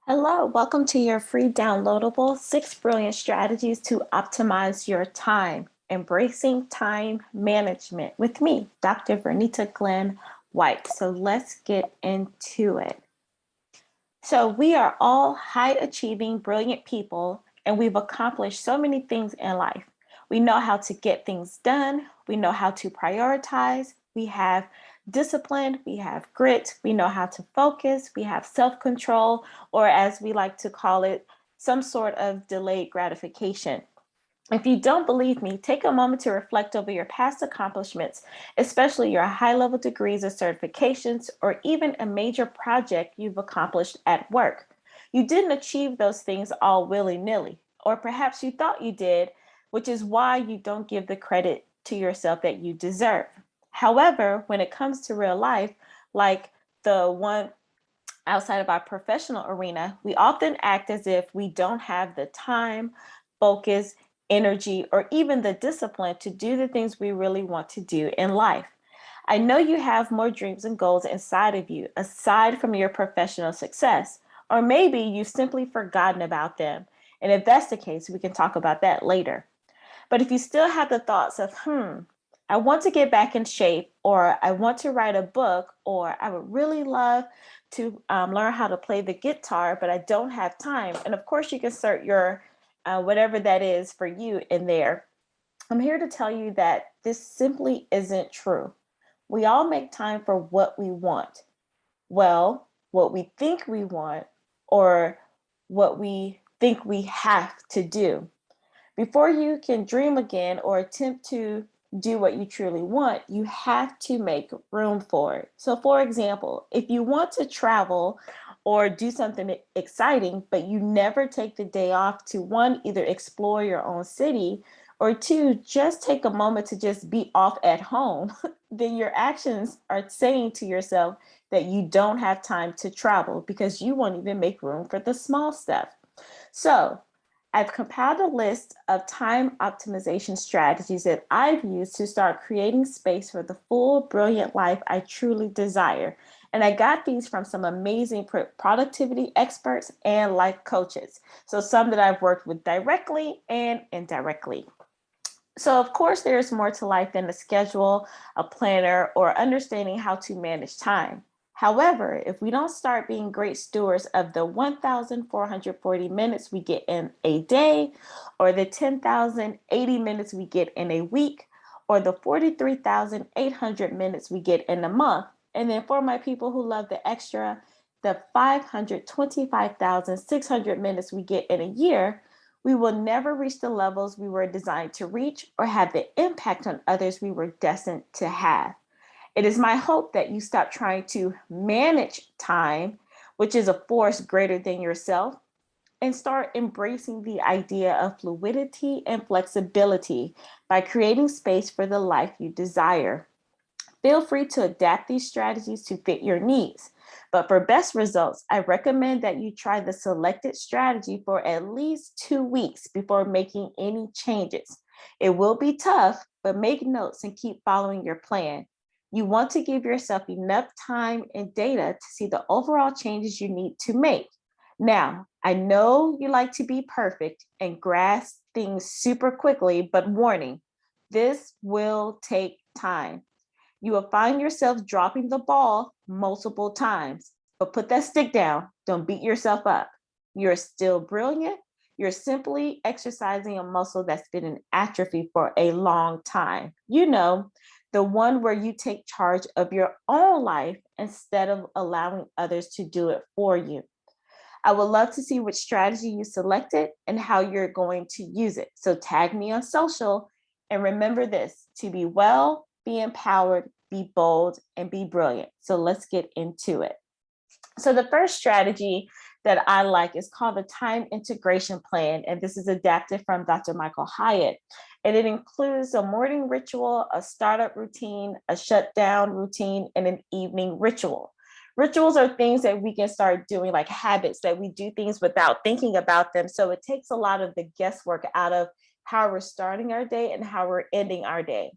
Hello, welcome to your free downloadable 6 brilliant strategies to optimize your time, embracing time management with me, Dr. Vernita Glenn-White. So let's get into it. So we are all high achieving, brilliant people, and we've accomplished so many things in life. We know how to get things done. We know how to prioritize. We have discipline. We have grit. We know how to focus. We have self-control, or as we like to call it, some sort of delayed gratification. If you don't believe me, take a moment to reflect over your past accomplishments, especially your high-level degrees or certifications, or even a major project you've accomplished at work. You didn't achieve those things all willy-nilly, or perhaps you thought you did, which is why you don't give the credit to yourself that you deserve. However, when it comes to real life, like the one outside of our professional arena, we often act as if we don't have the time, focus, energy, or even the discipline to do the things we really want to do in life. I know you have more dreams and goals inside of you, aside from your professional success, or maybe you've simply forgotten about them. And if that's the case, we can talk about that later. But if you still have the thoughts of, I want to get back in shape, or I want to write a book, or I would really love to learn how to play the guitar, but I don't have time. And of course, you can insert your whatever that is for you in there. I'm here to tell you that this simply isn't true. We all make time for what we want. Well, what we think we want, or what we think we have to do. Before you can dream again or attempt to do what you truly want, you have to make room for it. So, for example, if you want to travel or do something exciting, but you never take the day off to one, either explore your own city, or two, just take a moment to just be off at home, then your actions are saying to yourself that you don't have time to travel because you won't even make room for the small stuff. So, I've compiled a list of time optimization strategies that I've used to start creating space for the full, brilliant life I truly desire. And I got these from some amazing productivity experts and life coaches. So, some that I've worked with directly and indirectly. So, of course, there's more to life than a schedule, a planner, or understanding how to manage time. However, if we don't start being great stewards of the 1,440 minutes we get in a day, or the 10,080 minutes we get in a week, or the 43,800 minutes we get in a month, and then for my people who love the extra, the 525,600 minutes we get in a year, we will never reach the levels we were designed to reach or have the impact on others we were destined to have. It is my hope that you stop trying to manage time, which is a force greater than yourself, and start embracing the idea of fluidity and flexibility by creating space for the life you desire. Feel free to adapt these strategies to fit your needs. But for best results, I recommend that you try the selected strategy for at least 2 weeks before making any changes. It will be tough, but make notes and keep following your plan. You want to give yourself enough time and data to see the overall changes you need to make. Now, I know you like to be perfect and grasp things super quickly, but warning, this will take time. You will find yourself dropping the ball multiple times, but put that stick down. Don't beat yourself up. You're still brilliant. You're simply exercising a muscle that's been in atrophy for a long time. You know, the one where you take charge of your own life instead of allowing others to do it for you. I would love to see which strategy you selected and how you're going to use it. So tag me on social, and remember this: to be well, be empowered, be bold, and be brilliant. So let's get into it. So the first strategy that I like is called the time integration plan. And this is adapted from Dr. Michael Hyatt. And it includes a morning ritual, a startup routine, a shutdown routine, and an evening ritual. Rituals are things that we can start doing, like habits that we do things without thinking about them. So it takes a lot of the guesswork out of how we're starting our day and how we're ending our day.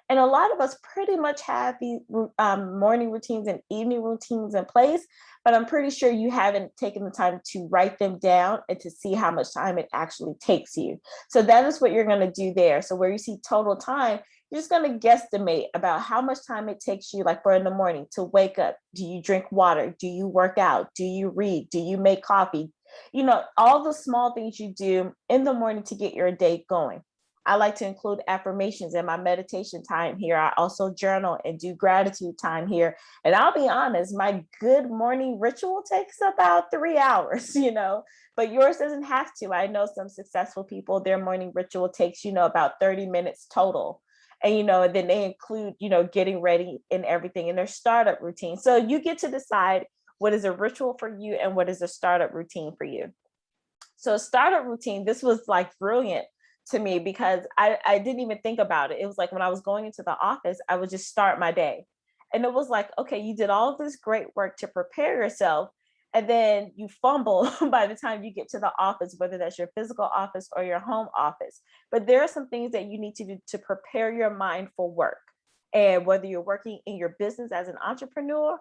And a lot of us pretty much have these morning routines and evening routines in place, but I'm pretty sure you haven't taken the time to write them down and to see how much time it actually takes you. So that is what you're going to do there. So where you see total time, you're just going to guesstimate about how much time it takes you, like for in the morning, to wake up. Do you drink water? Do you work out? Do you read? Do you make coffee? You know, all the small things you do in the morning to get your day going. I like to include affirmations in my meditation time here. I also journal and do gratitude time here. And I'll be honest, my good morning ritual takes about 3 hours, you know, but yours doesn't have to. I know some successful people, their morning ritual takes, you know, about 30 minutes total. And, you know, then they include, you know, getting ready and everything in their startup routine. So you get to decide what is a ritual for you and what is a startup routine for you. So a startup routine, this was like brilliant to me because I didn't even think about it. It was like when I was going into the office, I would just start my day. And it was like, okay, you did all of this great work to prepare yourself. And then you fumble by the time you get to the office, whether that's your physical office or your home office. But there are some things that you need to do to prepare your mind for work. And whether you're working in your business as an entrepreneur,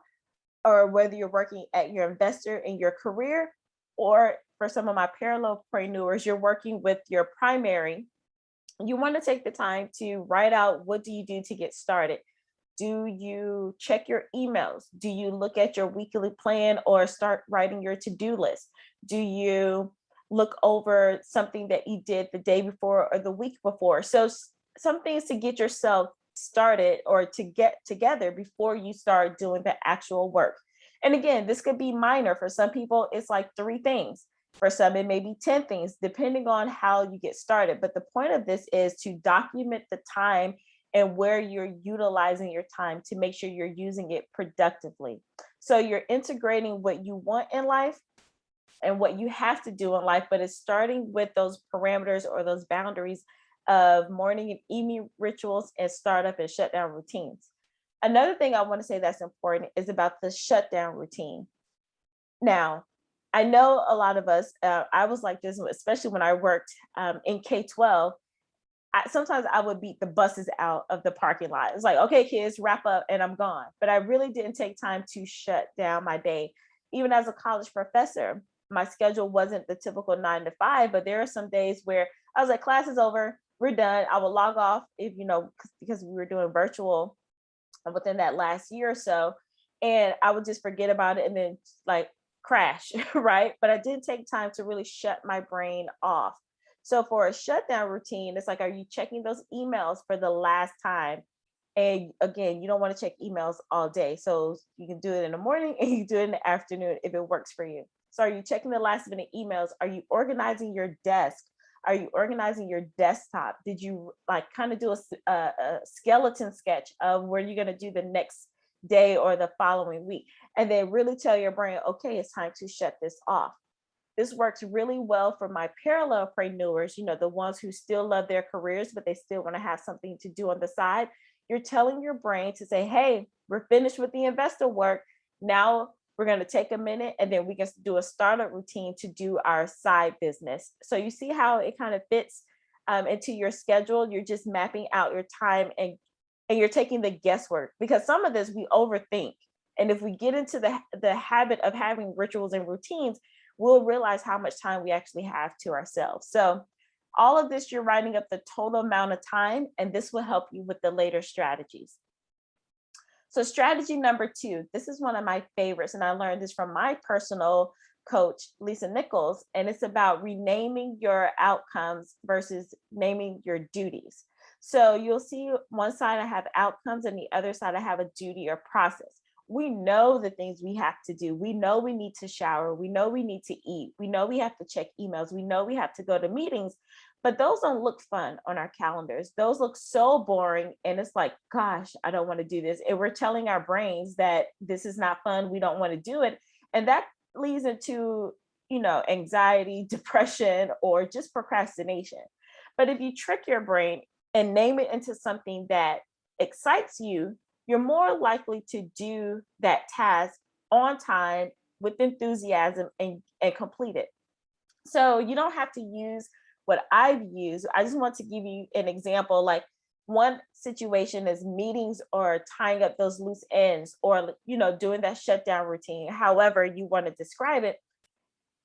or whether you're working at your investor in your career, or for some of my parallelpreneurs, you're working with your primary, you want to take the time to write out what do you do to get started. Do you check your emails? Do you look at your weekly plan or start writing your to-do list? Do you look over something that you did the day before or the week before? So some things to get yourself started or to get together before you start doing the actual work. And again, this could be minor. For some people, it's like 3 things. For some, it may be 10 things, depending on how you get started. But the point of this is to document the time and where you're utilizing your time to make sure you're using it productively. So you're integrating what you want in life and what you have to do in life, but it's starting with those parameters or those boundaries of morning and evening rituals and startup and shutdown routines. Another thing I want to say that's important is about the shutdown routine. Now, I know a lot of us, I was like this, especially when I worked in K-12. Sometimes I would beat the buses out of the parking lot. It's like, okay, kids, wrap up and I'm gone. But I really didn't take time to shut down my day. Even as a college professor, my schedule wasn't the typical 9 to 5, but there are some days where I was like, class is over, we're done. I will log off if, you know, because we were doing virtual within that last year or so. And I would just forget about it and then like crash, right? But I did take time to really shut my brain off. So for a shutdown routine, it's like, are you checking those emails for the last time? And again, you don't want to check emails all day. So you can do it in the morning and you do it in the afternoon if it works for you. So are you checking the last minute emails? Are you organizing your desk? Are you organizing your desktop? Did you like kind of do a skeleton sketch of where you're going to do the next day or the following week? And then really tell your brain, okay, it's time to shut this off. This works really well for my parallelpreneurs, you know, the ones who still love their careers, but they still want to have something to do on the side. You're telling your brain to say, hey, we're finished with the investor work. Now we're going to take a minute and then we can do a startup routine to do our side business. So you see how it kind of fits into your schedule. You're just mapping out your time and you're taking the guesswork, because some of this we overthink. And if we get into the habit of having rituals and routines, we'll realize how much time we actually have to ourselves. So all of this, you're writing up the total amount of time, and this will help you with the later strategies. So strategy number 2, this is one of my favorites, and I learned this from my personal coach, Lisa Nichols, and it's about renaming your outcomes versus naming your duties. So you'll see one side I have outcomes and the other side I have a duty or process. We know the things we have to do. We know we need to shower. We know we need to eat. We know we have to check emails. We know we have to go to meetings, but those don't look fun on our calendars. Those look so boring. And it's like, gosh, I don't want to do this. And we're telling our brains that this is not fun. We don't want to do it. And that leads into, you know, anxiety, depression, or just procrastination. But if you trick your brain and name it into something that excites you, you're more likely to do that task on time with enthusiasm and complete it. So you don't have to use what I've used. I just want to give you an example. Like one situation is meetings or tying up those loose ends, or doing that shutdown routine, however you want to describe it.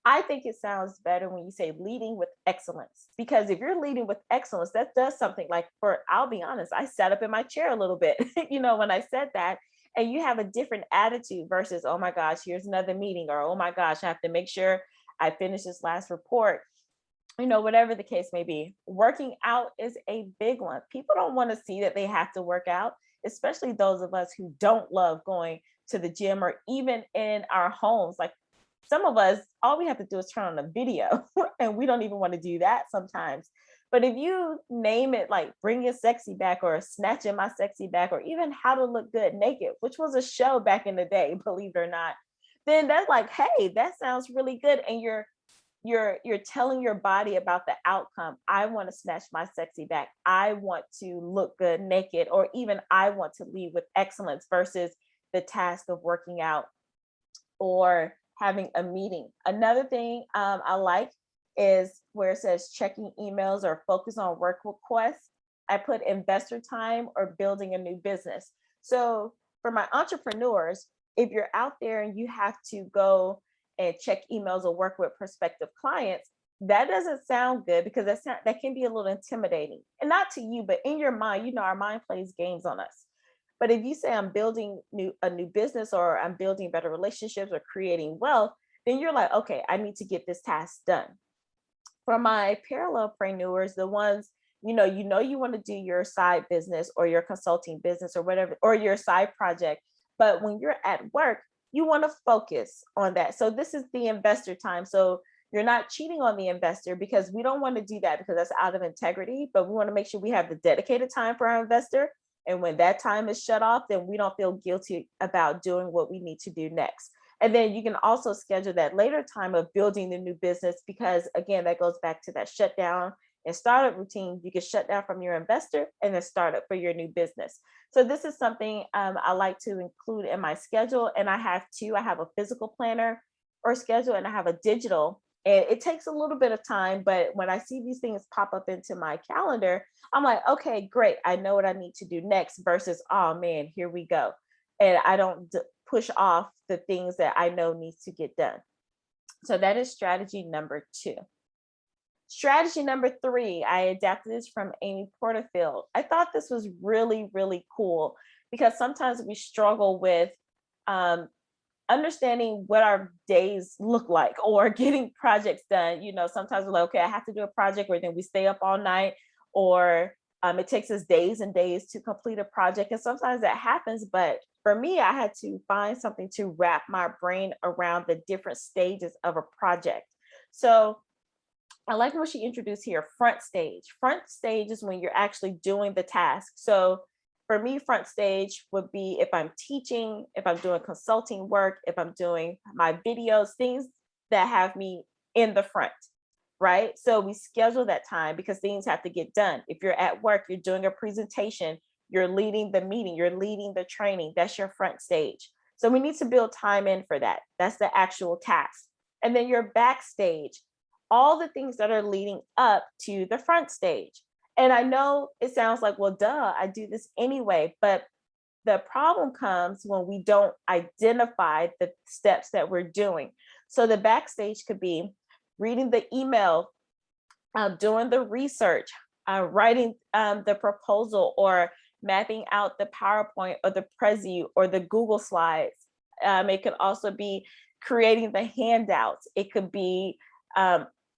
I think it sounds better when you say leading with excellence, because if you're leading with excellence, that does something like, I'll be honest, I sat up in my chair a little bit, when I said that, and you have a different attitude versus, oh my gosh, here's another meeting, or oh my gosh, I have to make sure I finish this last report. Whatever the case may be, working out is a big one. People don't want to see that they have to work out, especially those of us who don't love going to the gym, or even in our homes. Like, some of us, all we have to do is turn on a video and we don't even want to do that sometimes. But if you name it like Bring Your Sexy Back, or Snatching My Sexy Back, or even How to Look Good Naked, which was a show back in the day, believe it or not, then that's like, hey, that sounds really good. And you're telling your body about the outcome. I want to snatch my sexy back. I want to look good naked, or even I want to lead with excellence, versus the task of working out or having a meeting. Another thing I like is where it says checking emails or focus on work requests. I put investor time or building a new business. So for my entrepreneurs, if you're out there and you have to go and check emails or work with prospective clients, that doesn't sound good, because that can be a little intimidating. And not to you, but in your mind, our mind plays games on us. But if you say I'm building a new business, or I'm building better relationships, or creating wealth, then you're like, okay, I need to get this task done. For my parallelpreneurs, the ones, you want to do your side business or your consulting business or whatever, or your side project. But when you're at work, you want to focus on that. So this is the investor time. So you're not cheating on the investor, because we don't want to do that, because that's out of integrity. But we want to make sure we have the dedicated time for our investor. And when that time is shut off, then we don't feel guilty about doing what we need to do next. And then you can also schedule that later time of building the new business, because again, that goes back to that shutdown and startup routine. You can shut down from your investor and then start up for your new business. So this is something I like to include in my schedule. And I have two. I have a physical planner or schedule, and I have a digital. And it takes a little bit of time, but when I see these things pop up into my calendar, I'm like, okay, great. I know what I need to do next, versus, oh man, here we go. And I don't push off the things that I know needs to get done. So that is strategy number 2. Strategy number 3, I adapted this from Amy Porterfield. I thought this was really, really cool, because sometimes we struggle with understanding what our days look like, or getting projects done. Sometimes we're like, okay, I have to do a project, or then we stay up all night, or it takes us days and days to complete a project. And sometimes that happens. But for me, I had to find something to wrap my brain around the different stages of a project. So I like what she introduced here, front stage. Front stage is when you're actually doing the task. So for me, front stage would be if I'm teaching, if I'm doing consulting work, if I'm doing my videos, things that have me in the front, right? So we schedule that time, because things have to get done. If you're at work, you're doing a presentation, you're leading the meeting, you're leading the training, that's your front stage. So we need to build time in for that. That's the actual task. And then your backstage, all the things that are leading up to the front stage. And I know it sounds like, well, duh, I do this anyway. But the problem comes when we don't identify the steps that we're doing. So the backstage could be reading the email, doing the research, writing the proposal, or mapping out the PowerPoint or the Prezi or the Google Slides. It could also be creating the handouts. It could be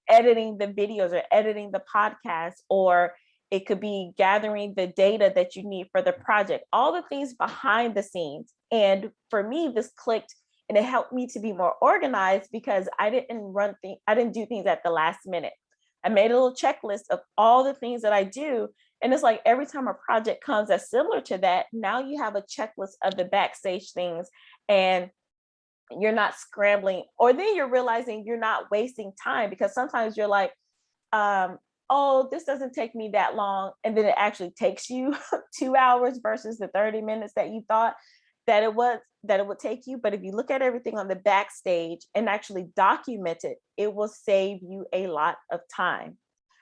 editing the videos, or editing the podcast, or it could be gathering the data that you need for the project, all the things behind the scenes. And for me, this clicked, and it helped me to be more organized, because I didn't do things at the last minute. I made a little checklist of all the things that I do. And it's like every time a project comes that's similar to that, now you have a checklist of the backstage things, and you're not scrambling, or then you're realizing you're not wasting time, because sometimes you're like, oh, this doesn't take me that long. And then it actually takes you 2 hours versus the 30 minutes that you thought that it would take you. But if you look at everything on the backstage and actually document it, it will save you a lot of time.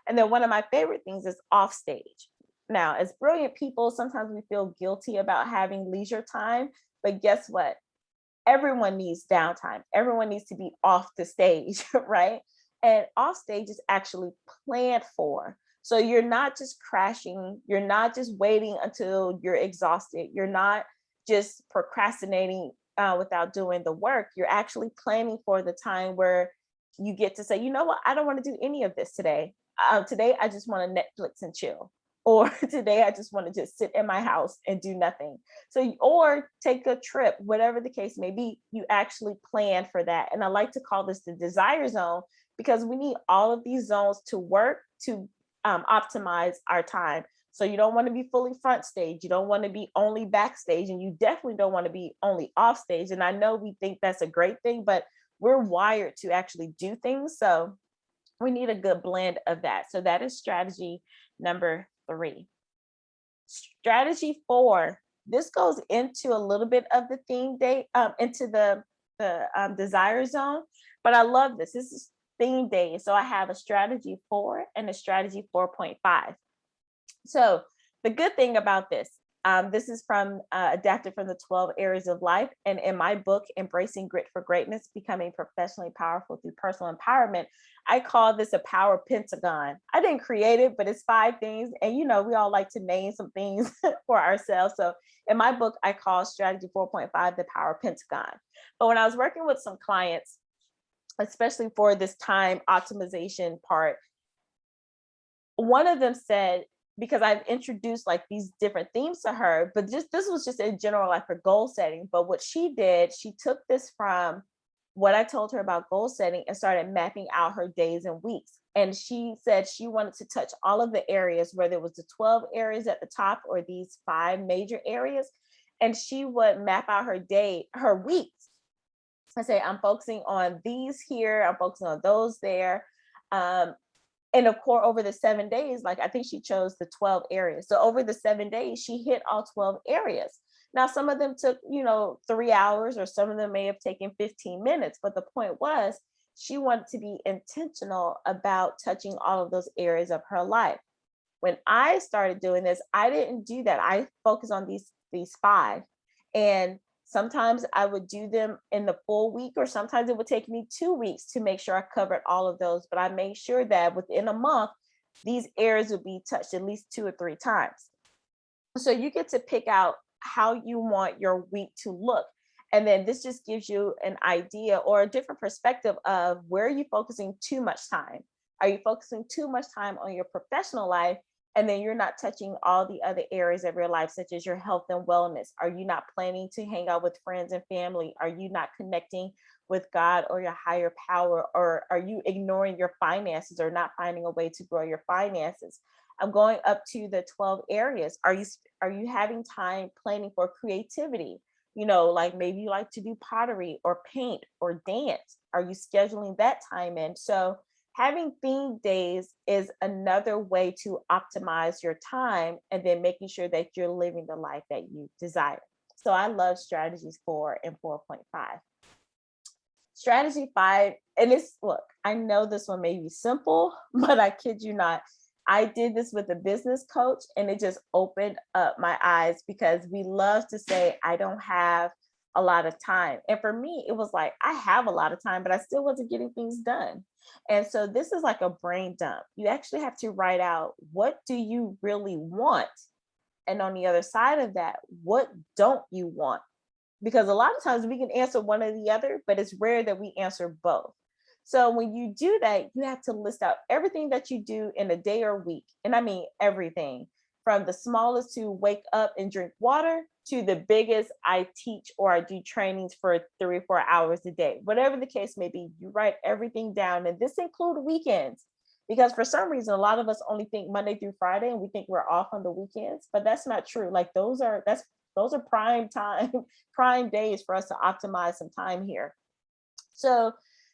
And then one of my favorite things is off stage. Now, as brilliant people, sometimes we feel guilty about having leisure time, but guess what? Everyone needs downtime. Everyone needs to be off the stage, right? And off stage is actually planned for. So you're not just crashing, you're not just waiting until you're exhausted, you're not just procrastinating without doing the work. You're actually planning for the time where you get to say, you know what, I don't want to do any of this today. Today, I just want to Netflix and chill. Or today, I just want to just sit in my house and do nothing. So, or take a trip, whatever the case may be, you actually plan for that. And I like to call this the desire zone because we need all of these zones to work to optimize our time. So you don't want to be fully front stage. You don't want to be only backstage, and you definitely don't want to be only off stage. And I know we think that's a great thing, but we're wired to actually do things. So we need a good blend of that. So that is strategy number 3. Strategy 4. This goes into a little bit of the theme day, into the desire zone, but I love this. This is theme day, so I have a strategy 4 and a strategy 4.5. So the good thing about this is from adapted from the 12 areas of life. And in my book, Embracing Grit for Greatness, Becoming Professionally Powerful Through Personal Empowerment, I call this a power pentagon. I didn't create it, but it's 5 things. And you know, we all like to name some things for ourselves. So in my book, I call strategy 4.5 the power pentagon. But when I was working with some clients, especially for this time optimization part, one of them said, because I've introduced like these different themes to her, but just this was just in general, like for goal setting. But what she did, she took this from what I told her about goal setting and started mapping out her days and weeks. And she said she wanted to touch all of the areas, whether it was the 12 areas at the top or these 5 major areas. And she would map out her day, her weeks. I say, I'm focusing on these here, I'm focusing on those there. And of course, over the 7 days, like I think she chose the 12 areas. So over the 7 days, she hit all 12 areas. Now, some of them took, 3 hours, or some of them may have taken 15 minutes. But the point was, she wanted to be intentional about touching all of those areas of her life. When I started doing this, I didn't do that. I focused on these 5. And sometimes I would do them in the full week, or sometimes it would take me 2 weeks to make sure I covered all of those. But I made sure that within a month, these areas would be touched at least 2 or 3 times. So you get to pick out how you want your week to look. And then this just gives you an idea or a different perspective of where are you focusing too much time? Are you focusing too much time on your professional life? And then you're not touching all the other areas of your life, such as your health and wellness. Are you not planning to hang out with friends and family? Are you not connecting with God or your higher power? Or are you ignoring your finances or not finding a way to grow your finances? I'm going up to the 12 areas. Are you having time planning for creativity? Like maybe you like to do pottery or paint or dance. Are you scheduling that time in? So having theme days is another way to optimize your time, and then making sure that you're living the life that you desire. So I love strategies 4 and 4.5. Strategy 5, and look, I know this one may be simple, but I kid you not. I did this with a business coach, and it just opened up my eyes, because we love to say, I don't have a lot of time. And for me, it was like, I have a lot of time, but I still wasn't getting things done. And so this is like a brain dump. You actually have to write out, what do you really want? And on the other side of that, what don't you want? Because a lot of times we can answer one or the other, but it's rare that we answer both. So when you do that, you have to list out everything that you do in a day or week. And I mean everything, from the smallest to wake up and drink water to the biggest, I teach or I do trainings for 3 or 4 hours a day. Whatever the case may be, you write everything down. And this includes weekends, because for some reason, a lot of us only think Monday through Friday, and we think we're off on the weekends, but that's not true. Like those are prime time, prime days for us to optimize some time here. So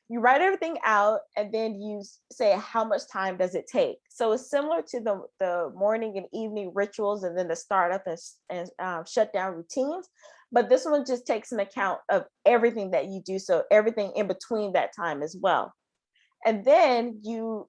you write everything out, and then you say, how much time does it take? So it's similar to the morning and evening rituals, and then the startup and shutdown routines. But this one just takes an account of everything that you do. So everything in between that time as well. And then you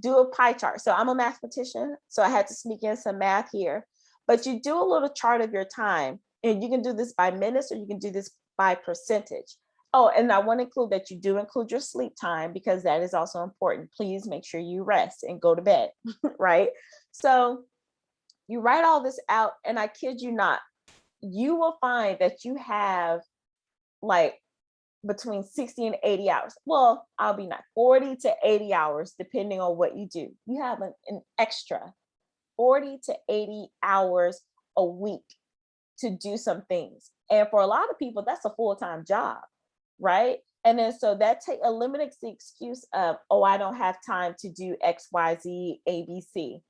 do a pie chart. So I'm a mathematician, so I had to sneak in some math here. But you do a little chart of your time, and you can do this by minutes or you can do this by percentage. Oh, and I want to include that you do include your sleep time because that is also important. Please make sure you rest and go to bed, right? So you write all this out, and I kid you not, you will find that you have like between 60 and 80 hours. Well, I'll be not 40 to 80 hours, depending on what you do. You have an extra 40 to 80 hours a week to do some things. And for a lot of people, that's a full-time job, right? And then so that eliminates the excuse of, oh, I don't have time to do X, Y, Z, A, B, C.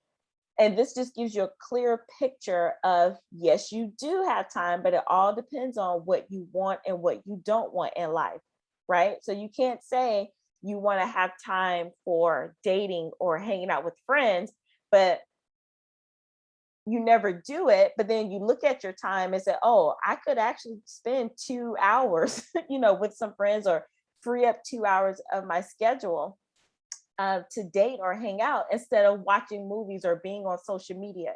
And this just gives you a clear picture of, yes, you do have time, but it all depends on what you want and what you don't want in life, right? So you can't say you want to have time for dating or hanging out with friends, but you never do it. But then you look at your time and say, oh, I could actually spend 2 hours, with some friends, or free up 2 hours of my schedule to date or hang out instead of watching movies or being on social media,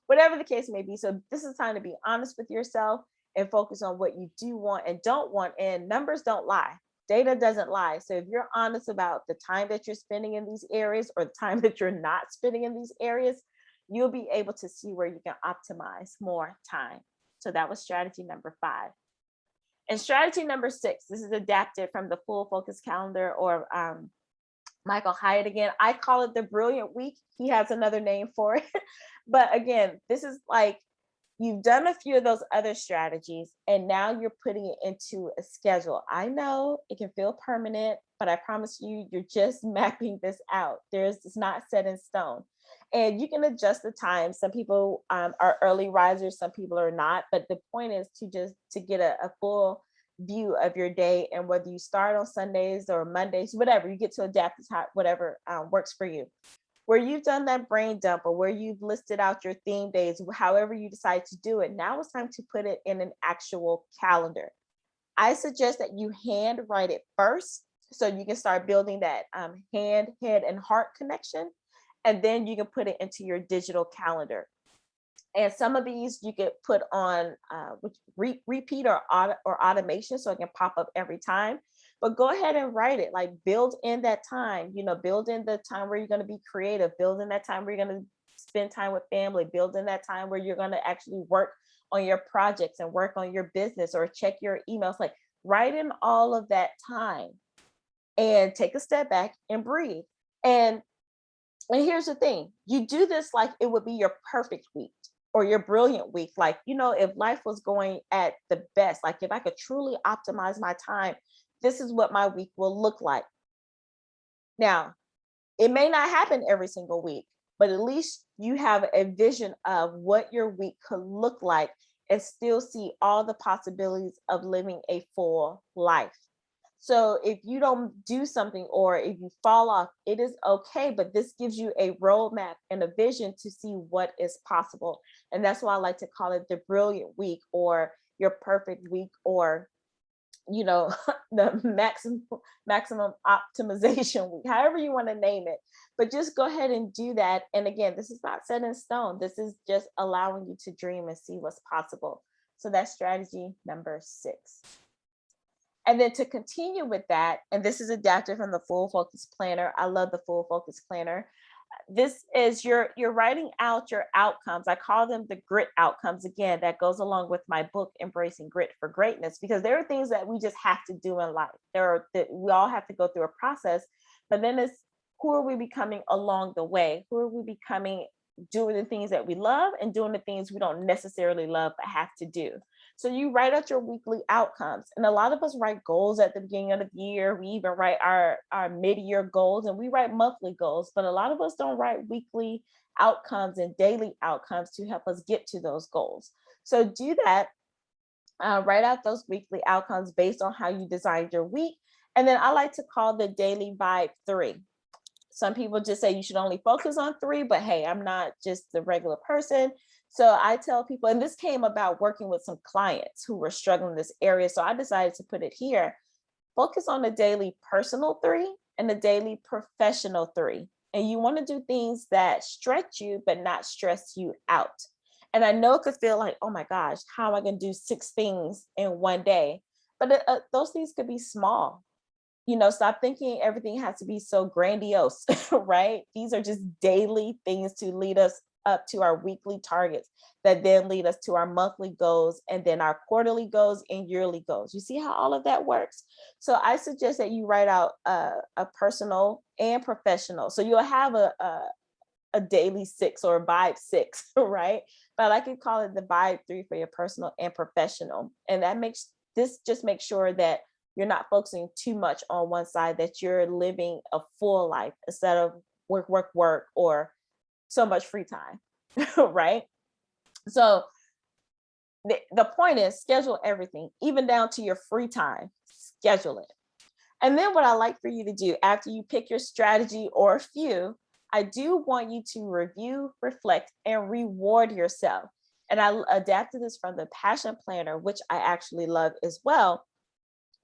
whatever the case may be. So this is time to be honest with yourself and focus on what you do want and don't want. And numbers don't lie. Data doesn't lie. So if you're honest about the time that you're spending in these areas or the time that you're not spending in these areas, you'll be able to see where you can optimize more time. So that was strategy number 5. And strategy number 6, this is adapted from the Full Focus Calendar, or Michael Hyatt again. I call it the Brilliant Week. He has another name for it. But again, this is like you've done a few of those other strategies and now you're putting it into a schedule. I know it can feel permanent, but I promise you, you're just mapping this out. It's not set in stone. And you can adjust the time. Some people are early risers, some people are not. But the point is to get a full view of your day, and whether you start on Sundays or Mondays, whatever, you get to adapt to whatever works for you. Where you've done that brain dump, or where you've listed out your theme days, however you decide to do it, now it's time to put it in an actual calendar. I suggest that you hand write it first so you can start building that hand, head, and heart connection. And then you can put it into your digital calendar. And some of these you could put on repeat or automation, so it can pop up every time. But go ahead and write it, like build in that time, build in the time where you're going to be creative, build in that time where you're going to spend time with family, build in that time where you're going to actually work on your projects and work on your business or check your emails. Like write in all of that time and take a step back and breathe. And here's the thing, you do this like it would be your perfect week or your brilliant week. Like, if life was going at the best, like if I could truly optimize my time, this is what my week will look like. Now, it may not happen every single week, but at least you have a vision of what your week could look like and still see all the possibilities of living a full life. So if you don't do something or if you fall off, it is okay, but this gives you a roadmap and a vision to see what is possible. And that's why I like to call it the brilliant week or your perfect week, or the maximum optimization week, however you want to name it. But just go ahead and do that. And again, this is not set in stone. This is just allowing you to dream and see what's possible. So that's strategy number 6. And then to continue with that, and this is adapted from the Full Focus Planner. I love the Full Focus Planner. This is you're writing out your outcomes. I call them the grit outcomes. Again, that goes along with my book, Embracing Grit for Greatness, because there are things that we just have to do in life. We all have to go through a process, but then it's who are we becoming along the way? Who are we becoming doing the things that we love and doing the things we don't necessarily love but have to do? So you write out your weekly outcomes. And a lot of us write goals at the beginning of the year. We even write our mid-year goals, and we write monthly goals, but a lot of us don't write weekly outcomes and daily outcomes to help us get to those goals. So do that. Write out those weekly outcomes based on how you designed your week. And then I like to call the daily vibe 3. Some people just say you should only focus on 3, but hey, I'm not just the regular person. So I tell people, and this came about working with some clients who were struggling in this area. So I decided to put it here. Focus on the daily personal 3 and the daily professional 3. And you want to do things that stretch you, but not stress you out. And I know it could feel like, oh my gosh, how am I going to do 6 things in one day? But those things could be small. Stop thinking everything has to be so grandiose, right? These are just daily things to lead us up to our weekly targets that then lead us to our monthly goals and then our quarterly goals and yearly goals. You see how all of that works? So I suggest that you write out a personal and professional. So you'll have a daily 6 or a vibe 6, right? But I could call it the vibe 3 for your personal and professional. And just makes sure that you're not focusing too much on one side, that you're living a full life instead of work, work, work, or so much free time, right? So the point is schedule everything, even down to your free time, schedule it. And then what I like for you to do after you pick your strategy or a few, I do want you to review, reflect, and reward yourself. And I adapted this from the Passion Planner, which I actually love as well.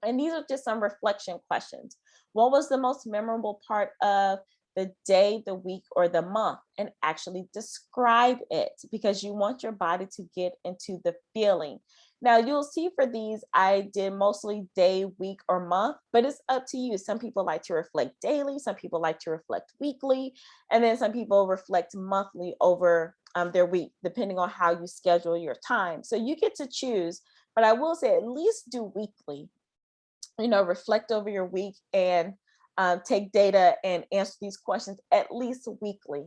And these are just some reflection questions. What was the most memorable part of the day, the week, or the month? And actually describe it, because you want your body to get into the feeling. Now, you'll see for these, I did mostly day, week, or month, but it's up to you. Some people like to reflect daily, some people like to reflect weekly, and then some people reflect monthly over their week, depending on how you schedule your time. So you get to choose, but I will say at least do weekly. Reflect over your week and take data and answer these questions at least weekly.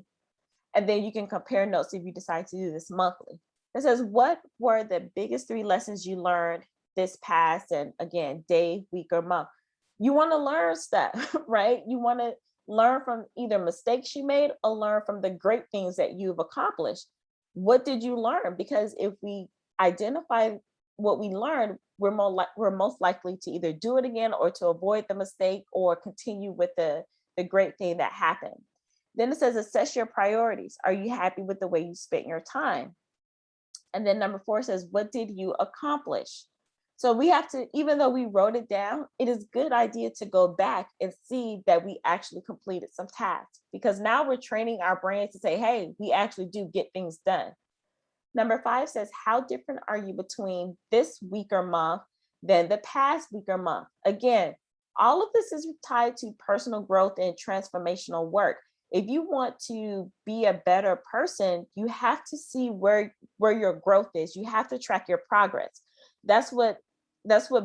And then you can compare notes if you decide to do this monthly. It says, what were the biggest 3 lessons you learned this past, and again, day, week, or month? You want to learn stuff, right? You want to learn from either mistakes you made or learn from the great things that you've accomplished. What did you learn? Because if we identify what we learned, we're most likely to either do it again or to avoid the mistake or continue with the great thing that happened. Then it says, assess your priorities. Are you happy with the way you spent your time? And then number 4 says, what did you accomplish? So we have to, even though we wrote it down, it is a good idea to go back and see that we actually completed some tasks, because now we're training our brain to say, hey, we actually do get things done. Number 5 says, how different are you between this week or month than the past week or month? Again, all of this is tied to personal growth and transformational work. If you want to be a better person, you have to see where your growth is. You have to track your progress. That's what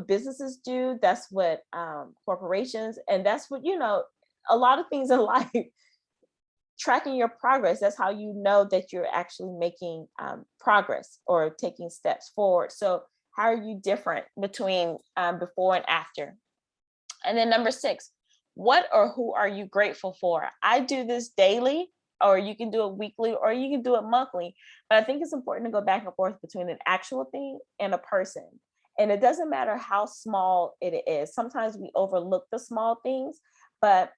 businesses do. That's what corporations, and that's what a lot of things in life. Tracking your progress, that's how you know that you're actually making progress or taking steps forward. So how are you different between before and after? And then number 6, what or who are you grateful for? I do this daily, or you can do it weekly, or you can do it monthly. But I think it's important to go back and forth between an actual thing and a person. And it doesn't matter how small it is. Sometimes we overlook the small things, but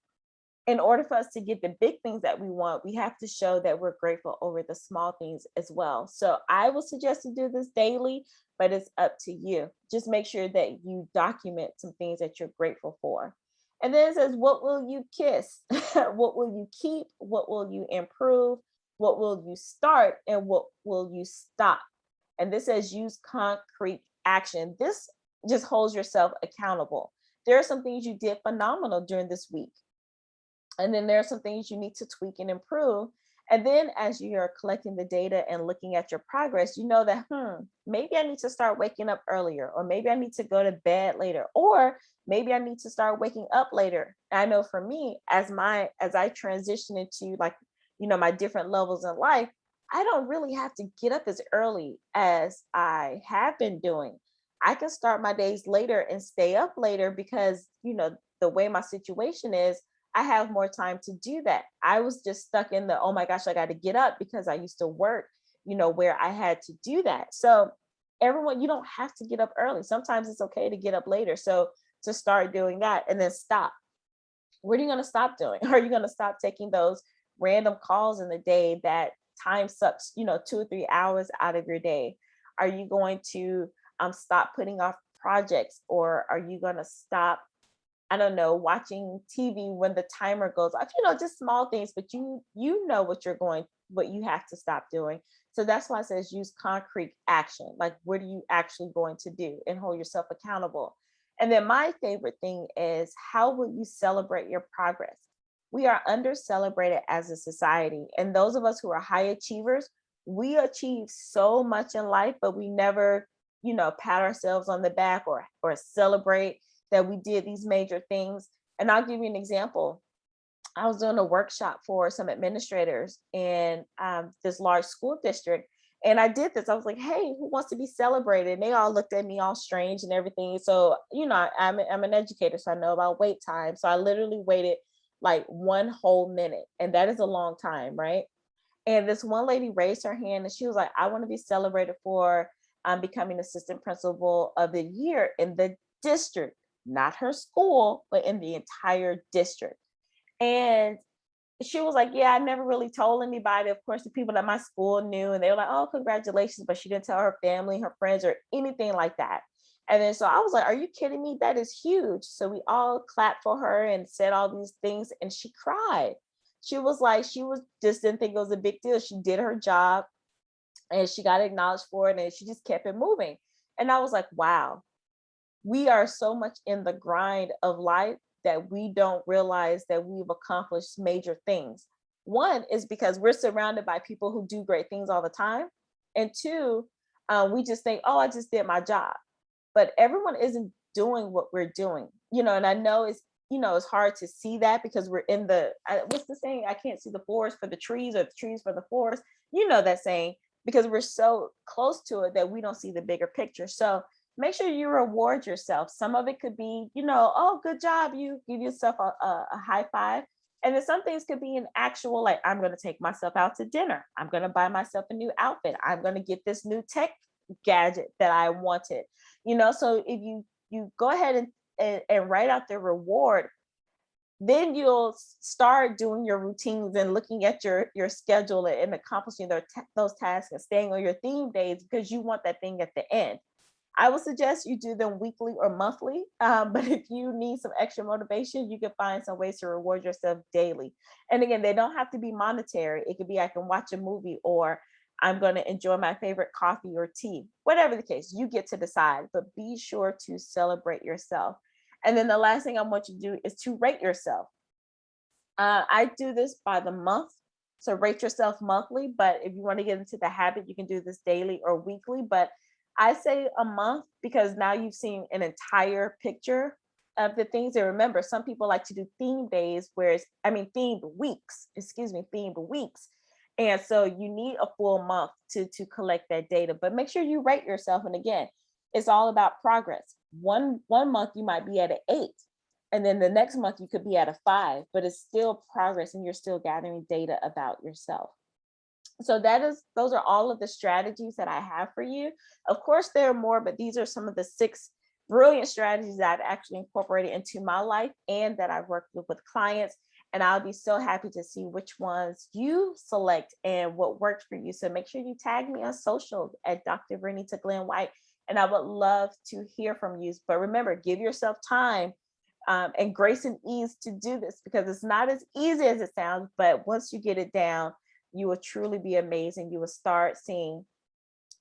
in order for us to get the big things that we want, we have to show that we're grateful over the small things as well. So I will suggest to do this daily, but it's up to you. Just make sure that you document some things that you're grateful for. And then it says, what will you kiss? What will you keep? What will you improve? What will you start? And what will you stop? And this says, use concrete action. This just holds yourself accountable. There are some things you did phenomenal during this week. And then there are some things you need to tweak and improve. And then as you're collecting the data and looking at your progress, you know that, maybe I need to start waking up earlier, or maybe I need to go to bed later, or maybe I need to start waking up later. And I know for me, as I transition into my different levels in life, I don't really have to get up as early as I have been doing. I can start my days later and stay up later because, the way my situation is, I have more time to do that. I was just stuck in the, oh my gosh, I got to get up, because I used to work, where I had to do that. So everyone, you don't have to get up early. Sometimes it's okay to get up later. So to start doing that and then stop. What are you going to stop doing? Are you going to stop taking those random calls in the day that time sucks, 2 or 3 hours out of your day? Are you going to stop putting off projects, or are you going to stop I don't know, watching TV when the timer goes off, you know, just small things, but you know what you have to stop doing. So that's why it says use concrete action. Like, what are you actually going to do, and hold yourself accountable? And then my favorite thing is, how will you celebrate your progress? We are under celebrated as a society. And those of us who are high achievers, we achieve so much in life, but we never, you know, pat ourselves on the back or celebrate that we did these major things. And I'll give you an example. I was doing a workshop for some administrators in this large school district. And I did this. I was like, hey, who wants to be celebrated? And they all looked at me all strange and everything. So, you know, I'm an educator, so I know about wait time. So I literally waited like 1 whole minute. And that is a long time, right? And this one lady raised her hand and she was like, I want to be celebrated for becoming assistant principal of the year in the district, not her school, but in the entire district. And she was like, yeah, I never really told anybody. Of course, the people at my school knew, and they were like, oh, congratulations. But she didn't tell her family, her friends, or anything like that. And then so I was like, are you kidding me? That is huge. So we all clapped for her and said all these things, and she cried. She was like, she was just didn't think it was a big deal. She did her job and she got acknowledged for it, and she just kept it moving. And I was like, wow, we are so much in the grind of life that we don't realize that we've accomplished major things. One is because we're surrounded by people who do great things all the time. And two, we just think, oh, I just did my job. But everyone isn't doing what we're doing, you know, and I know it's, you know, it's hard to see that because we're in what's the saying? I can't see the forest for the trees or the trees for the forest. You know that saying, because we're so close to it that we don't see the bigger picture. So make sure you reward yourself. Some of it could be, you know, oh, good job. You give yourself a high five. And then some things could be an actual, like, I'm going to take myself out to dinner. I'm going to buy myself a new outfit. I'm going to get this new tech gadget that I wanted, you know. So if you go ahead and write out the reward, then you'll start doing your routines and looking at your schedule and accomplishing those tasks and staying on your theme days because you want that thing at the end. I would suggest you do them weekly or monthly. But if you need some extra motivation, you can find some ways to reward yourself daily. And again, they don't have to be monetary. It could be I can watch a movie, or I'm going to enjoy my favorite coffee or tea, whatever the case, you get to decide, but be sure to celebrate yourself. And then the last thing I want you to do is to rate yourself. I do this by the month. So rate yourself monthly, but if you want to get into the habit, you can do this daily or weekly. But I say a month because now you've seen an entire picture of the things. And remember, some people like to do theme days, whereas, I mean, themed weeks, excuse me, themed weeks. And so you need a full month to collect that data, but make sure you rate yourself. And again, it's all about progress. One month you might be at an 8, and then the next month you could be at a 5, but it's still progress and you're still gathering data about yourself. So those are all of the strategies that I have for you. Of course, there are more, but these are some of the 6 brilliant strategies that I've actually incorporated into my life and that I've worked with clients. And I'll be so happy to see which ones you select and what works for you. So make sure you tag me on social at Dr. Vernita Glenn-White, and I would love to hear from you. But remember, give yourself time and grace and ease to do this, because it's not as easy as it sounds. But once you get it down, you will truly be amazing. You will start seeing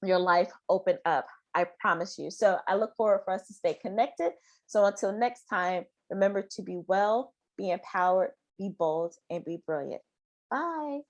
your life open up. I promise you. So I look forward for us to stay connected. So until next time, remember to be well, be empowered, be bold, and be brilliant. Bye.